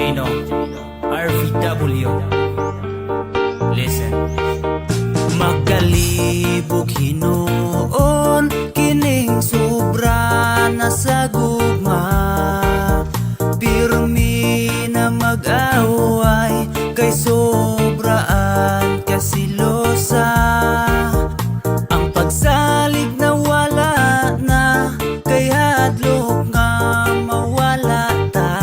Jano, RVW. Listen. Magkalibog hinuon kining sobra na sa gugma. Pirmi na mag-away kay sobraan kasilosa. Ang pagsalig na wala na kay hadlok nga mawala ta.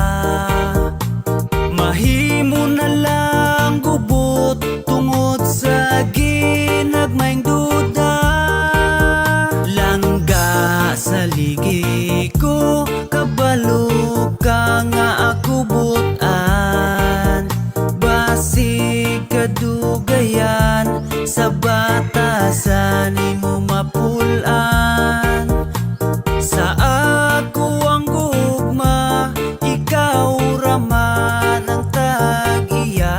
Mahimo na lang gubot tungod sa ginagmayng duda. Langga sa ligi ko kabalo ka nga ako butan. Basig kadugayan sa batasan nimo mapulan. Sa ako ang gugma, ikaw raman ang tag-iya.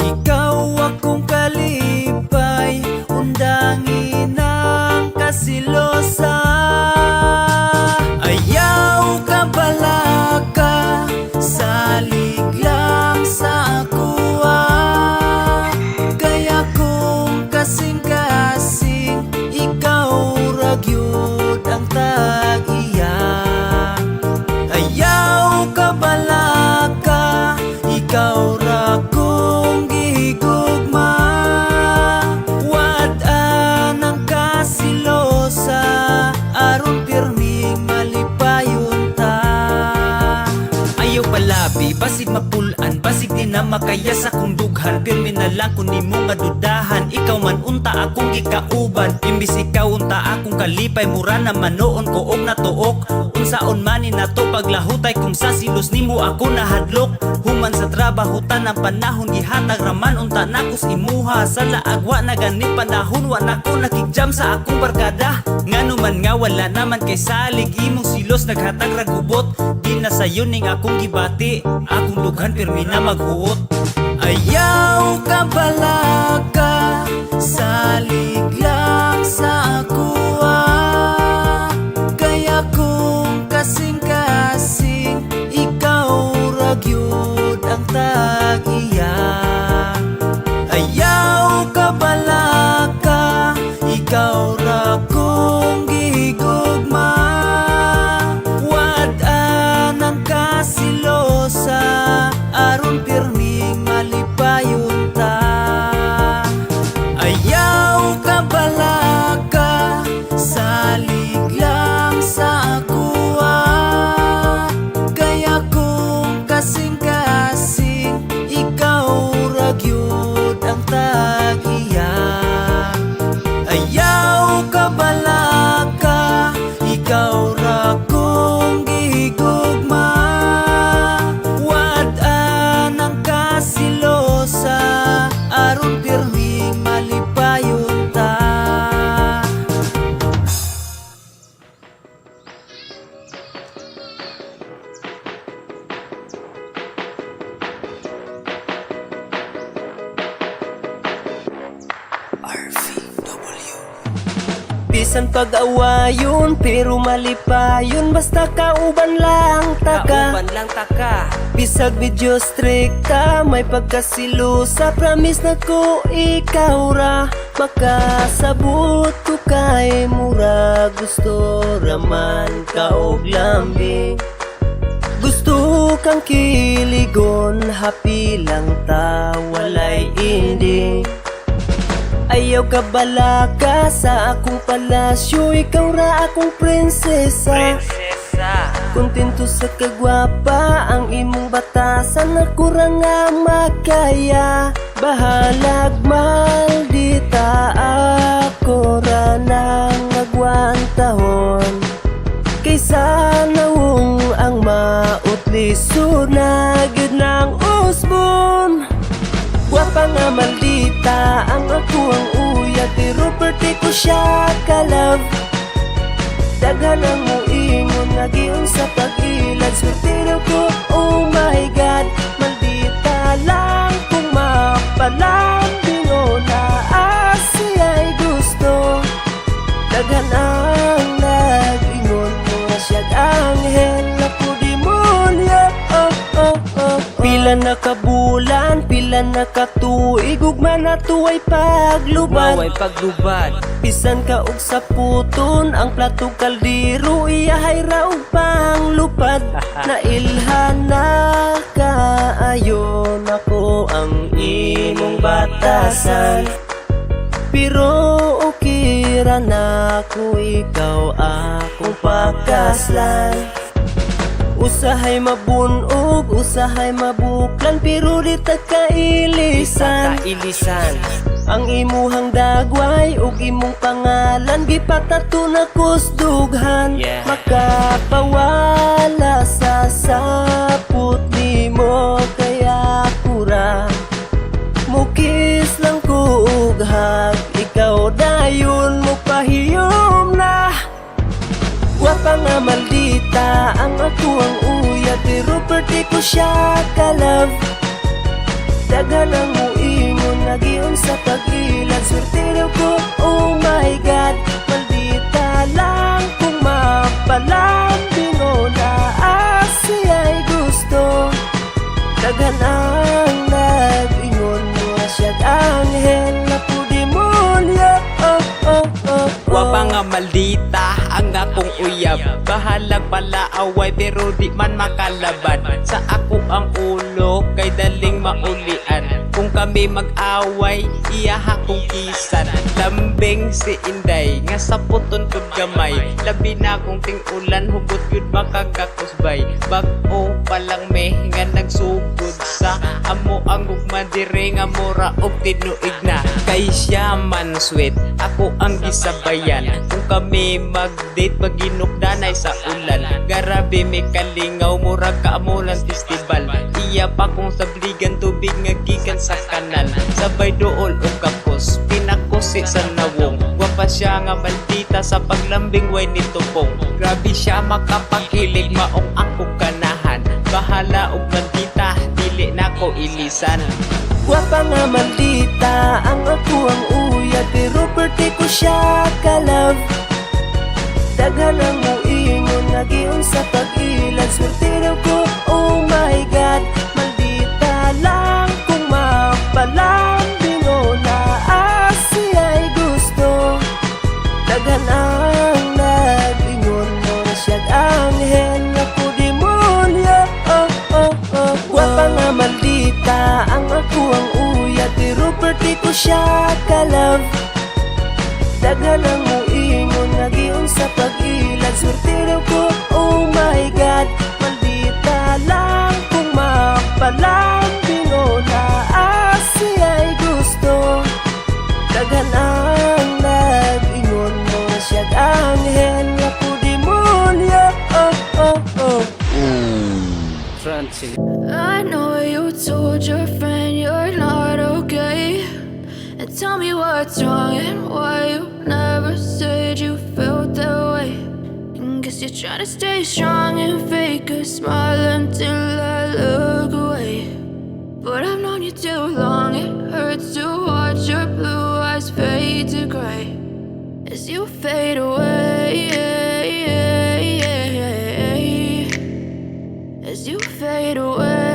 Ikaw akong kalipay, undangin ang kasilosa. Ayaw ka balaka, salig lang sa ako kaya kung kasing-kasing, ikaw ragyod ang tag-iya. Ayaw ka balaka, ikaw ra kong gihigugma. Wad-an ang kasilosa, aron pirming malipayon ta. Ayaw palabi, basig mapulan, basig di na makaya sa kong dughan. Pirmi na lang kung ni mo nga dudahan, ikaw man unta akong gikauban. Imbis ikaw unta akong kalipay, mura na manoon ko og natuok. Unsaon mani na to paglahutay kung sa silos nimo ako nahadlok. Human sa trabahutan ng panahon gihatag raman unta nakos imuha. Sa laagwa na ganit panahon wa nako nakigjam sa akong barkada. Ngano man nga wala naman kay salig imong silos naghatag ra gubot. Di na sayo ning akong gibati, akong dughan pirmi na maghuot. Ayaw ka balaka, salig lang sa ako kaya kung kasing-kasing, ikaw ragyod ang tag-iya. Ayaw ka balaka, ikaw ra kong gihigugma. Wad-an ang kasilosa, aron pirming malipayon ta. Ayaw ka balaka, salig lang sa ako kaya kung kasing-kasing, ikaw ragyod ang tag-iya. Ayaw ka balaka, ikaw ra kong gihigugma. Wad-an ang kasilosa, aron pirming malipayon ta. Bisan pag-awayon, pero malipayon, basta kauban lang taka. Kauban lang taka. Bisag medyo strikta, may pagkasilosa, promise na ko ikaw ra. Makasabot ko kay mura, gusto raman ka og lambing. Gusto kang kiligon, happy lang ta, walay ending. Ayaw ka balaka sa akong palasyo, ikaw ra akong prinsesa. Kontento sa kagwapa, ang imong batasan, ako ra nga makaya. Bahalag maldita, ako ra nang nagwantahon. Kaysa nawong ang mautliso na gyud ng usbon. Gwapa nga maldita, ang ako ang uya, pero perti ko siya ka-love. Daghan ang muingon, nagiyon sa pag-ilad, swertero ko, oh my God. Maldita lang kung mapalambing o naasiya'y gusto. Daghan ang nag-ingon, mga siyag anghel, ako demonyo, oh oh. Pila na kabulan, pila na katuig, ugma na tuway paglubad. Maway paglubad. Bisan ka og sa puton, ang platong kaldero iyahay ra og panglupad. Nailhan na kaayon ako ang imong batasan, pero okay ra na ko ikaw akong pakaslan. Usahay mabunog, usahay mabuklan, pero di ta kailisan. Kailisan. Ang imuhang dagway ug imong pangalan gipatato na kusdughan. Yeah. Makapawala sa saput nimo kaya kura. Mukis lang ko ug hag, ikaw dayon mo pahiyom na. Wa pa nga maldita ang ako ang uyab, pero perti ko siya ka-love. Daghan ang muingon, nagiyon sa pag-ilan, swerte ko, oh my God. Maldita lang kung mapalambing o na asiya'y gusto. Daghan ang nag-ingon mo siya'y anghel na po demonyo. Oh, oh, oh, oh. Wa pa nga maldita ang akong uyab, bahalag pala away pero di man makalaban. Sa ako ang ulo kay daling maulian, kung kami mag-away iyaha kong kisan. Lambing si Inday nga sa puton kag gamay, labi na kong ting-ulan hugot yun makagakusbay. Bag-o palang may nga nagsugod sa amo ang ugma dire nga mura og tinuig na. Kay siya man sweet, ako ang gisabayan, kung kami mag-date paginukdanay sa ulan. Garabi may kalingaw murag kaamulan festival, iya pa kong sabligan tubig nga gikan sa kanal. Sabay dool o kapos, pinakusi sa nawong. Wapa siya nga maldita sa paglambing way ni Tupong. Grabe siya makapakilig maong akong kanahan, bahala og maldita dili na ko ilisan. Wa pa nga maldita ang ako ang uyab, pero perti ko siya ka-love. Daghan ang muingon, nagiyon sa pag-ilan, swerte ko, oh my God. Maldita lang kung mapalambing o na asiya'y gusto. Daghan ang nag-ingon mo na siya'y anghel na po demonyo. Oh, oh, oh. Wa pa nga maldita ang ako ang uyab, pero perti ko siya ka-love. Daghan ang muingon, nagiyon sa pag-ilan, swerte ko, oh my God. Maldita lang kung mapalambing o na asiya'y gusto. Daghan ang nag-ingon mo siya'y anghel na po demonyo. Oh, oh, oh. Francis. I know you told your friend you're not okay, and tell me what's wrong and why you never said you felt that way. And guess you're trying to stay strong and fake a smile until I look away. But I've known you too long, it hurts to watch your blue eyes fade to gray as you fade away. As you fade away.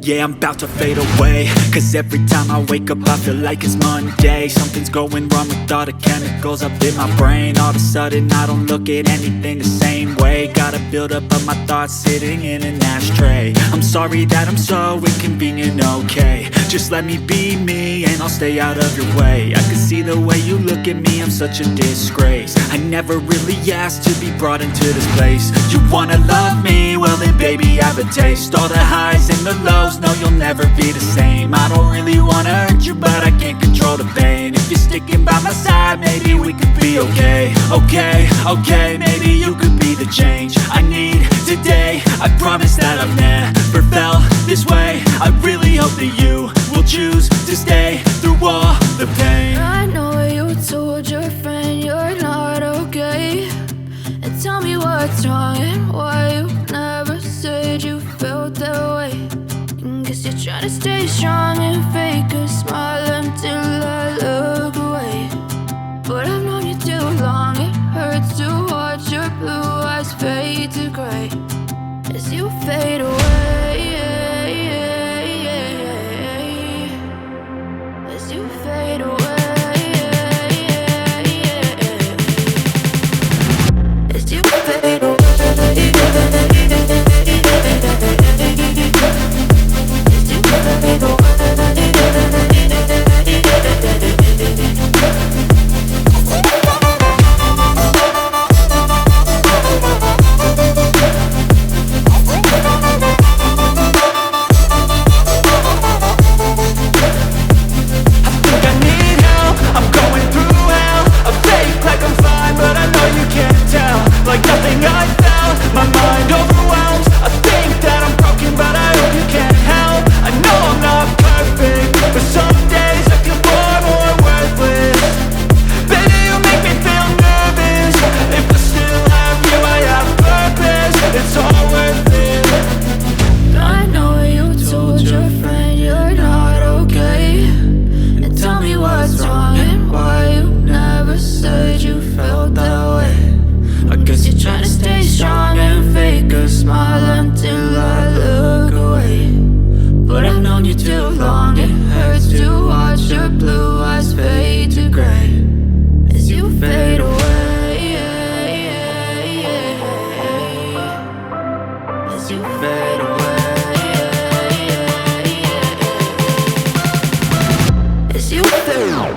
Yeah, I'm about to fade away, cause every time I wake up I feel like it's Monday. Something's going wrong with all the chemicals up in my brain. All of a sudden I don't look at anything the same way. Gotta build up of my thoughts sitting in an ashtray. I'm sorry that I'm so inconvenient, okay. Just let me be me and I'll stay out of your way. I can see the way you look at me, I'm such a disgrace. I never really asked to be brought into this place. You wanna love me? Well then baby I have a taste. All the highs and the lows, no you'll never be the same. I don't really wanna hurt you but I can't control the pain. If you're sticking by my side maybe we could be okay. Okay, maybe you could be the change I need today. I promise that I've never felt this way. I really hope that you will choose to stay through all the pain. I know you told your friend you're not okay, and tell me what's wrong and why you never said you felt that way. And guess you're trying to stay strong and fake a smile until I look away. But I've known you too long, it hurts to watch your blue eyes fade to gray as you fade away. As you fade away. I need help, I'm going through hell. I fake like I'm fine, but I know you can't tell. Like nothing I felt, my mind overwhelms. I think that I'm broken, but I hope you can't help. I know I'm not perfect, but some days I feel far more worthless. Baby, you make me feel nervous. If I still have you, I have purpose. It's all worth it. I know you told your friend you're not okay, and tell me what's wrong and why you never said you felt that way. I guess you're trying to stay strong and fake a smile until I look away. But I've known you too long, it hurts to watch your blue eyes fade to gray as you fade away. As you fade away. As you fade away.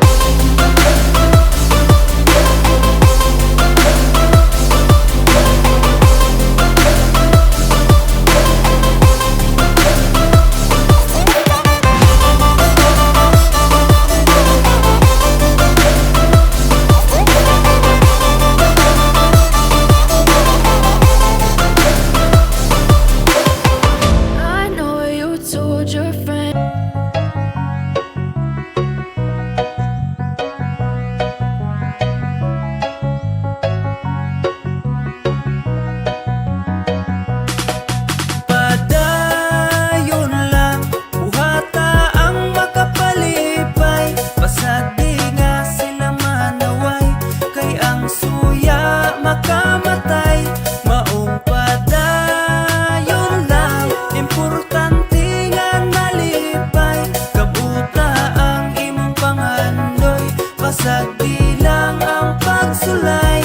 I know you told your friend. Padayon lang, buhata ang makapalipay. Basta di nga sila manaway, kay ang suya makamatay. Maong padayon lang, importante nga nalipay. Kabuta ang imong pangandoy, basta di lang ang pagsulay.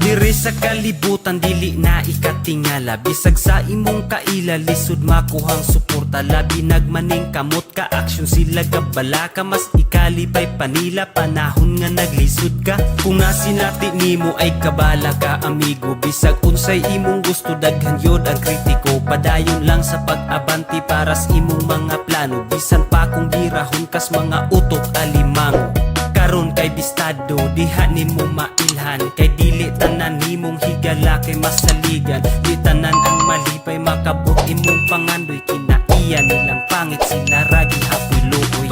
Diri sa kalibutan dili na ikatingala, bisag sa imong kaila lisod makuhang suporta. Labi nagmaning kamot ka aksyon sila kabala ka, mas ikalipay panila panahon nga naglisod ka. Kung nasinati nimo ay kabala ka amigo, bisag unsay imong gusto daghan yod ang kritiko. Padayon lang sa pag-abanti para sa imong mga plano, bisan pa kung girahon kas mga utok alimango. Karon kay bistado, diha nimo mailhan, kay dili tanan nimong higala kay masaligan. Di tanan ang malipay makabot imong pangandoy, kinaiya nilang pangit sila ragi hapoy luoy.